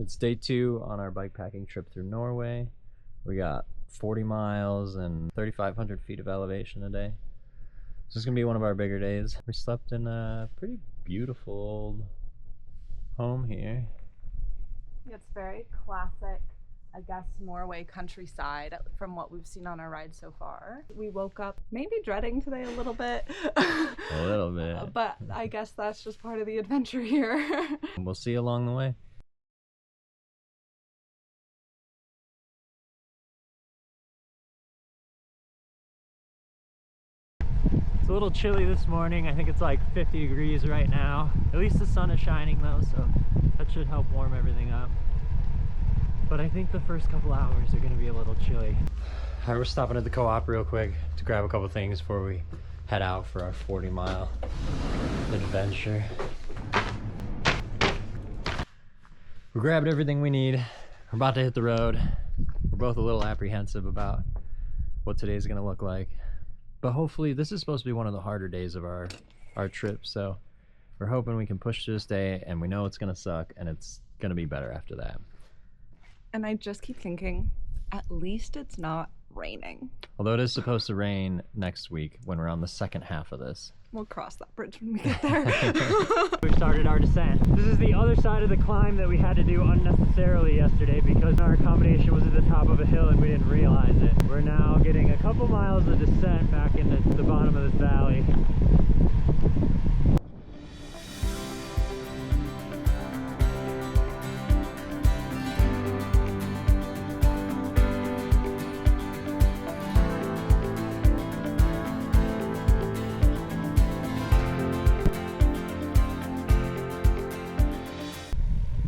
It's day 2 on our bikepacking trip through Norway. We got 40 miles and 3,500 feet of elevation a day. So it's gonna be one of our bigger days. We slept in a pretty beautiful old home here. It's very classic, I guess, Norway countryside from what we've seen on our ride so far. We woke up maybe dreading today a little bit. A little bit. But I guess that's just part of the adventure here. We'll see you along the way. It's a little chilly this morning. I think it's like 50 degrees right now. At least the sun is shining though, so that should help warm everything up. But I think the first couple hours are gonna be a little chilly. All right, we're stopping at the co-op real quick to grab a couple things before we head out for our 40-mile adventure. We grabbed everything we need. We're about to hit the road. We're both a little apprehensive about what today's gonna look like. But hopefully this is supposed to be one of the harder days of our trip, so we're hoping we can push through this day, and we know it's gonna suck and it's gonna be better after that. And I just keep thinking, at least it's not raining. Although it is supposed to rain next week when we're on the second half of this. We'll cross that bridge when we get there. We started our descent. This is the other side of the climb that we had to do unnecessarily yesterday because our accommodation was at the top of a hill and we didn't realize it. We're now getting a couple miles of descent back into the bottom of this valley.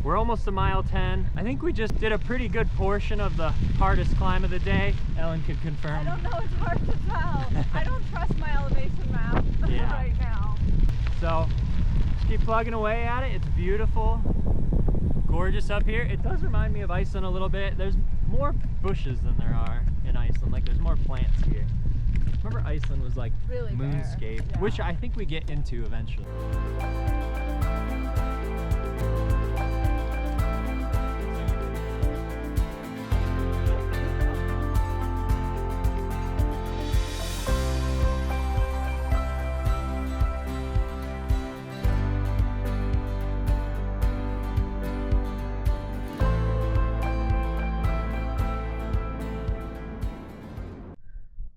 We're almost to mile 10. I think we just did a pretty good portion of the hardest climb of the day. Ellen could confirm. I don't know, it's hard to tell. I don't trust my elevation map right now. So just keep plugging away at it. It's beautiful, gorgeous up here. It does remind me of Iceland a little bit. There's more bushes than there are in Iceland. Like there's more plants here. Remember Iceland was like really moonscape, yeah. Which I think we get into eventually.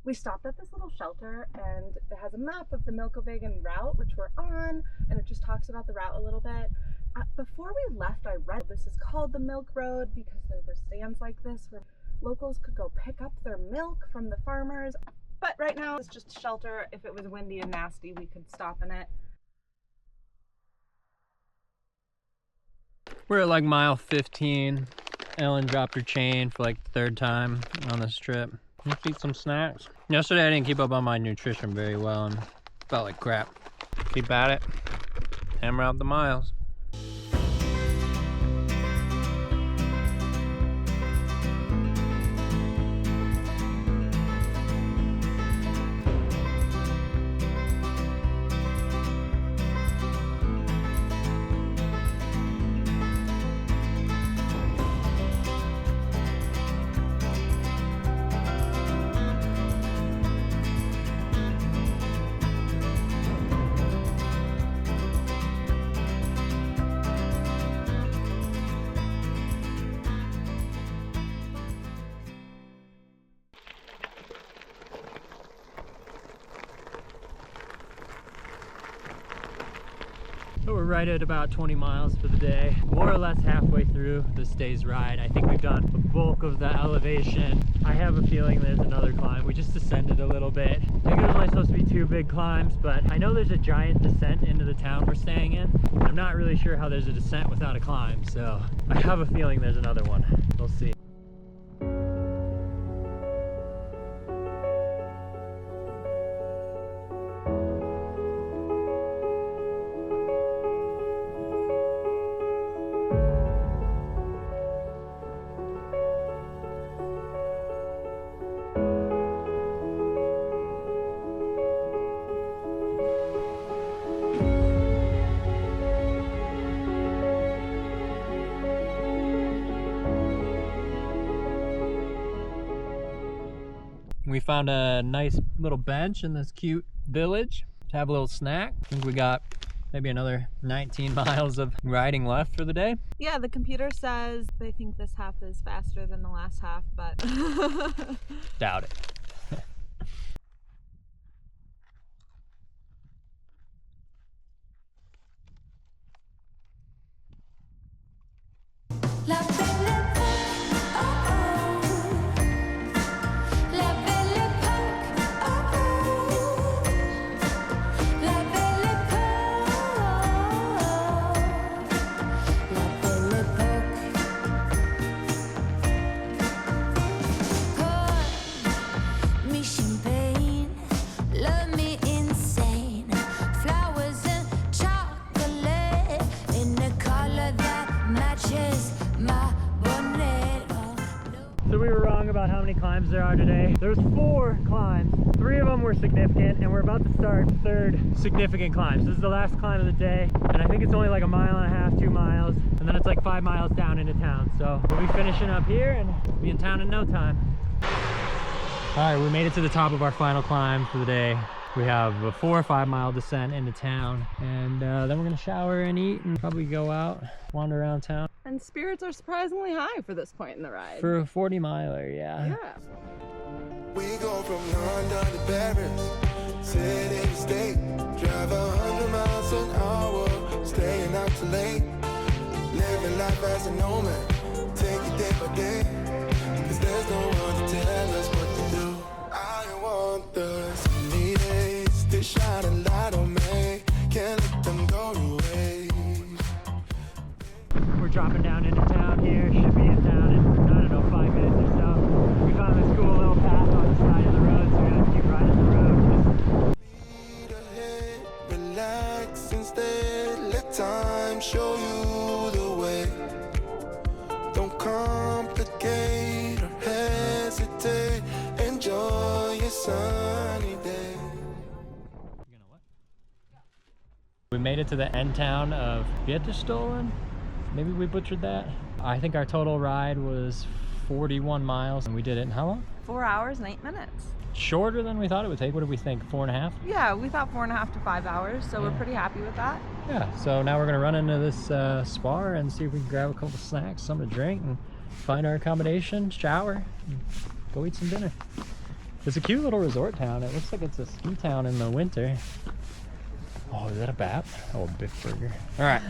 We stopped at this little shelter and it has a map of the Mjølkevegen route, which we're on, and it just talks about the route a little bit. Before we left, I read this is called the Milk Road because there were stands like this where locals could go pick up their milk from the farmers. But right now it's just a shelter. If it was windy and nasty, we could stop in it. We're at like mile 15. Ellen dropped her chain for like the 3rd time on this trip. Let's eat some snacks. Yesterday I didn't keep up on my nutrition very well and felt like crap. Keep at it. Hammer out the miles. So we're right at about 20 miles for the day, more or less halfway through this day's ride. I think we've done the bulk of the elevation. I have a feeling there's another climb. We just descended a little bit. I think there's only supposed to be 2 big climbs, but I know there's a giant descent into the town we're staying in. I'm not really sure how there's a descent without a climb, so I have a feeling there's another one. We'll see. We found a nice little bench in this cute village to have a little snack. I think we got maybe another 19 miles of riding left for the day. Yeah, the computer says they think this half is faster than the last half, but Doubt it. La belle époque, oh oh. La belle époque, oh oh. La belle époque, la belle époque. Pour me champagne, love me insane. Flowers and chocolate in a color that matches. So we were wrong about how many climbs there are today. There's 4 climbs. 3 of them were significant, and we're about to start the 3rd significant climb. So this is the last climb of the day, and I think it's only like 1.5 miles, 2 miles, and then it's like 5 miles down into town. So we'll be finishing up here and be in town in no time. All right, we made it to the top of our final climb for the day. We have a 4 or 5 mile descent into town, and then we're gonna shower and eat and probably go out, wander around town. and spirits are surprisingly high for this point in the ride. For a 40 miler, yeah. Yeah. We go from London to Paris, city to state, drive 100 miles an hour, staying out too late, living life as a nomad, take it day by day, cause there's no one to tell us what to do. I want the sunny days to shine a light on me, can't let them go to waste. We're dropping down into town here, should be in town in, I don't know, 5 minutes or so. We found this cool little path on the side of the road, so we gotta keep riding the road. Speed ahead, relax instead, let time show you the way. Don't complicate or hesitate, enjoy your sunny day. We made it to the end town of Beitostølen. Maybe we butchered that. I think our total ride was 41 miles, and we did it in how long? 4 hours and 8 minutes. Shorter than we thought it would take. What did we think, 4.5? Yeah, we thought 4.5 to 5 hours, so we're Yeah. pretty happy with that. Yeah, so now we're gonna run into this spar and see if we can grab a couple snacks, something to drink, and find our accommodation, shower, and go eat some dinner. It's a cute little resort town. It looks like it's a ski town in the winter. Oh, is that a bat? Oh, a Biff burger. All right,